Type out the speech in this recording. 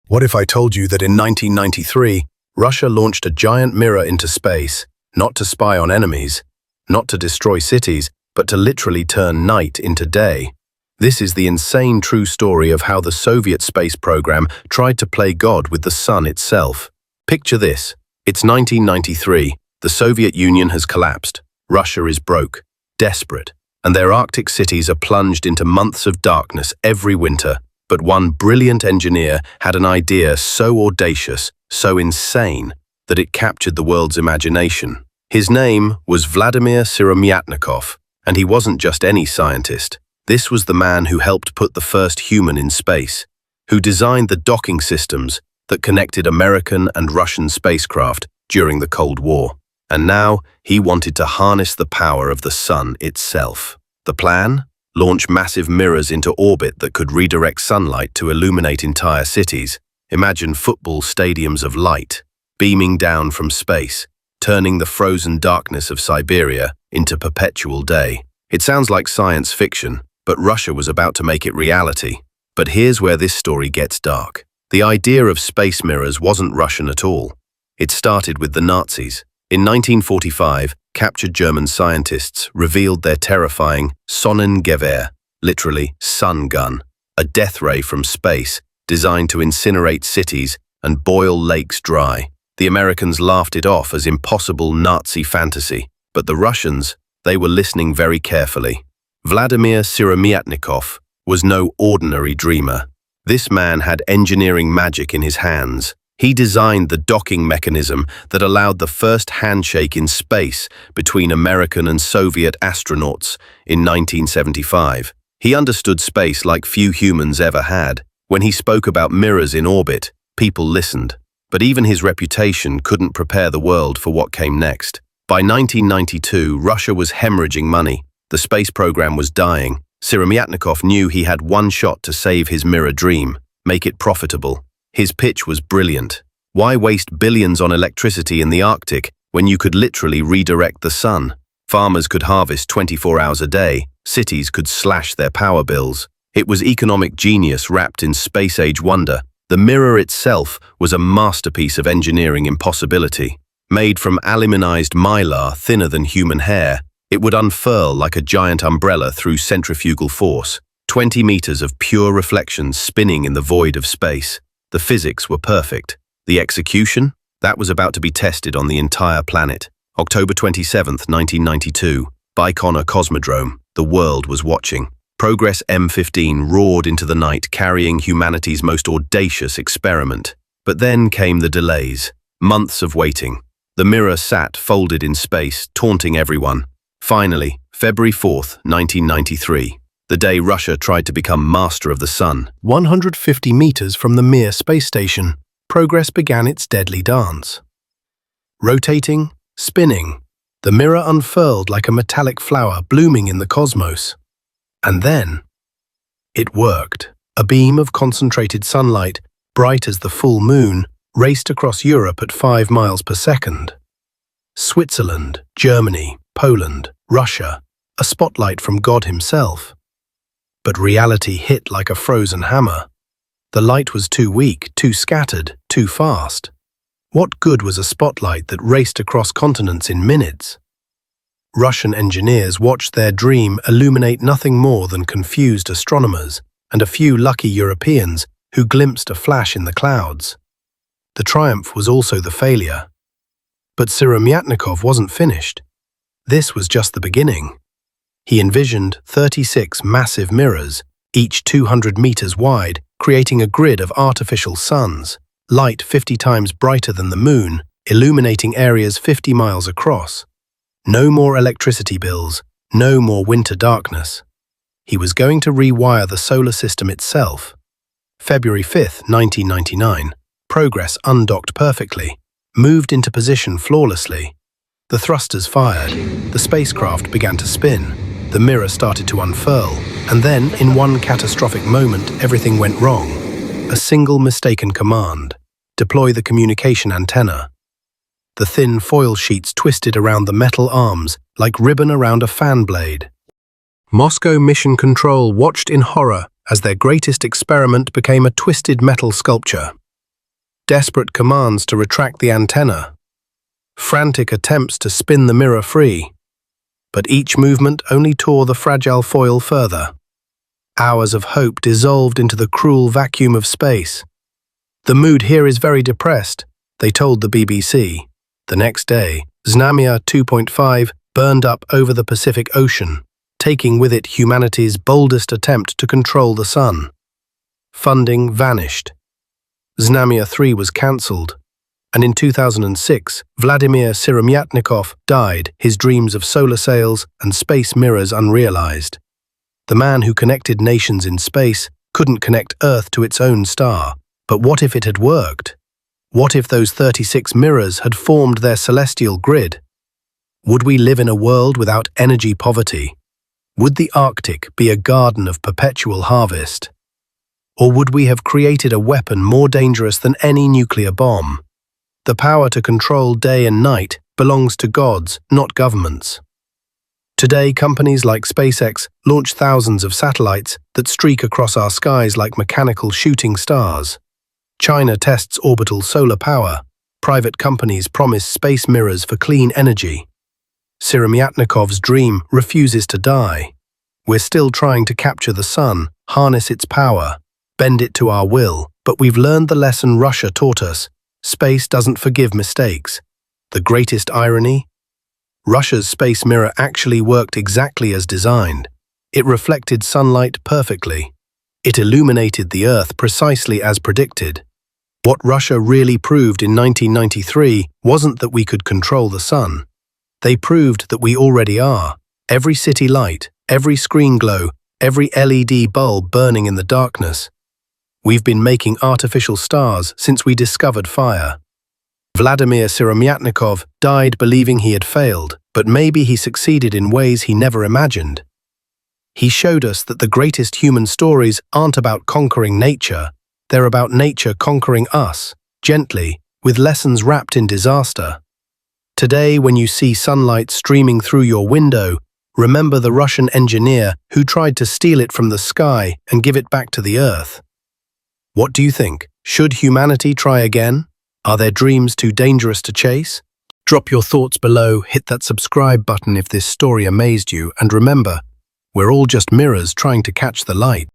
What if I told you that in 1993, Russia launched a giant mirror into space, not to spy on enemies, not to destroy cities, but to literally turn night into day? This is the insane true story of how the Soviet space program tried to play God with the sun itself. Picture this. It's 1993. The Soviet Union has collapsed. Russia is broke, desperate, and their Arctic cities are plunged into months of darkness every winter. But one brilliant engineer had an idea so audacious, so insane, that it captured the world's imagination. His name was Vladimir Siromyatnikov, and he wasn't just any scientist. This was the man who helped put the first human in space, who designed the docking systems that connected American and Russian spacecraft during the Cold War. And now he wanted to harness the power of the sun itself. The plan? Launch massive mirrors into orbit that could redirect sunlight to illuminate entire cities. Imagine football stadiums of light, beaming down from space, turning the frozen darkness of Siberia into perpetual day. It sounds like science fiction, but Russia was about to make it reality. But here's where this story gets dark. The idea of space mirrors wasn't Russian at all. It started with the Nazis. In 1945, captured German scientists revealed their terrifying Sonnengewehr, literally sun gun, a death ray from space designed to incinerate cities and boil lakes dry. The Americans laughed it off as impossible Nazi fantasy, but the Russians, they were listening very carefully. Vladimir Siromyatnikov was no ordinary dreamer. This man had engineering magic in his hands. He designed the docking mechanism that allowed the first handshake in space between American and Soviet astronauts in 1975. He understood space like few humans ever had. When he spoke about mirrors in orbit, people listened. But even his reputation couldn't prepare the world for what came next. By 1992, Russia was hemorrhaging money. The space program was dying. Siromyatnikov knew he had one shot to save his mirror dream, make it profitable. His pitch was brilliant. Why waste billions on electricity in the Arctic when you could literally redirect the sun? Farmers could harvest 24 hours a day. Cities could slash their power bills. It was economic genius wrapped in space-age wonder. The mirror itself was a masterpiece of engineering impossibility. Made from aluminized mylar thinner than human hair, it would unfurl like a giant umbrella through centrifugal force. 20 meters of pure reflections spinning in the void of space. The physics were perfect. The execution? That was about to be tested on the entire planet. October 27, 1992, Baikonur Cosmodrome. The world was watching. Progress M15 roared into the night, carrying humanity's most audacious experiment. But then came the delays. Months of waiting. The mirror sat folded in space, taunting everyone. Finally, February 4, 1993. The day Russia tried to become master of the sun. 150 meters from the Mir space station, progress began its deadly dance. Rotating, spinning, the mirror unfurled like a metallic flower blooming in the cosmos. And then, it worked. A beam of concentrated sunlight, bright as the full moon, raced across Europe at 5 miles per second. Switzerland, Germany, Poland, Russia, a spotlight from God himself. But reality hit like a frozen hammer. The light was too weak, too scattered, too fast. What good was a spotlight that raced across continents in minutes? Russian engineers watched their dream illuminate nothing more than confused astronomers and a few lucky Europeans who glimpsed a flash in the clouds. The triumph was also the failure. But Siromyatnikov wasn't finished. This was just the beginning. He envisioned 36 massive mirrors, each 200 meters wide, creating a grid of artificial suns, light 50 times brighter than the moon, illuminating areas 50 miles across. No more electricity bills, no more winter darkness. He was going to rewire the solar system itself. February 5, 1999. Progress undocked perfectly, moved into position flawlessly. The thrusters fired, the spacecraft began to spin. The mirror started to unfurl, and then, in one catastrophic moment, everything went wrong. A single mistaken command: deploy the communication antenna. The thin foil sheets twisted around the metal arms like ribbon around a fan blade. Moscow Mission Control watched in horror as their greatest experiment became a twisted metal sculpture. desperate commands to retract the antenna, frantic attempts to spin the mirror free. But each movement only tore the fragile foil further. Hours of hope dissolved into the cruel vacuum of space. "The mood here is very depressed," they told the BBC. The next day, Znamia 2.5 burned up over the Pacific Ocean, taking with it humanity's boldest attempt to control the sun. Funding vanished. Znamia 3 was cancelled, and in 2006, Vladimir Siromyatnikov died, his dreams of solar sails and space mirrors unrealized. The man who connected nations in space couldn't connect Earth to its own star. But what if it had worked? What if those 36 mirrors had formed their celestial grid? Would we live in a world without energy poverty? Would the Arctic be a garden of perpetual harvest? Or would we have created a weapon more dangerous than any nuclear bomb? The power to control day and night belongs to gods, not governments. Today, companies like SpaceX launch thousands of satellites that streak across our skies like mechanical shooting stars. China tests orbital solar power. Private companies promise space mirrors for clean energy. Siromyatnikov's dream refuses to die. We're still trying to capture the sun, harness its power, bend it to our will, but we've learned the lesson Russia taught us. Space doesn't forgive mistakes. The greatest irony? Russia's space mirror actually worked exactly as designed. It reflected sunlight perfectly. It illuminated the Earth precisely as predicted. What Russia really proved in 1993 wasn't that we could control the sun. They proved that we already are. Every city light, every screen glow, every LED bulb burning in the darkness. We've been making artificial stars since we discovered fire. Vladimir Siromyatnikov died believing he had failed, but maybe he succeeded in ways he never imagined. He showed us that the greatest human stories aren't about conquering nature, they're about nature conquering us, gently, with lessons wrapped in disaster. Today, when you see sunlight streaming through your window, remember the Russian engineer who tried to steal it from the sky and give it back to the Earth. What do you think? Should humanity try again? Are their dreams too dangerous to chase? Drop your thoughts below, hit that subscribe button if this story amazed you, and remember, we're all just mirrors trying to catch the light.